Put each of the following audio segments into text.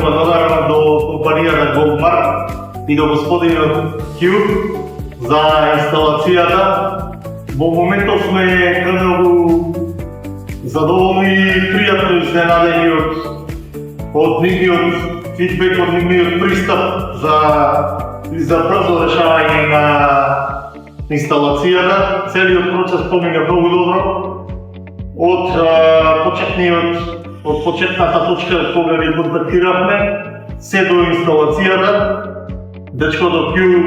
Благодарам до компанијата Голдмарк и до господинот Хју за инсталацијата. Во моментов сме премногу задоволни и пријатно изненадени од нивниот фидбек, од нивниот пристап за брзо решавање на инсталацијата. Целиот процес помина многу добро. Од почетната точка кога ви контактиравме, се до инсталацијата, дечкото Хју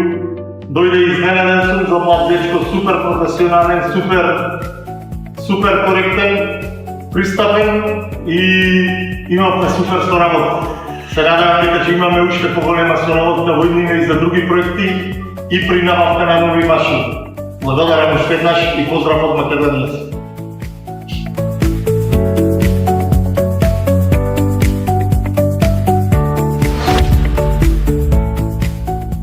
дојде изненаден сум за млад дечко, супер професионален, супер коректен, пристапен и имавме супер соработка. Се надевам дека ќе имаме уште поголема соработка во иднина и за други проекти и при набавка на нови машини. Благодарам уште еднаш и поздрав од Македонија.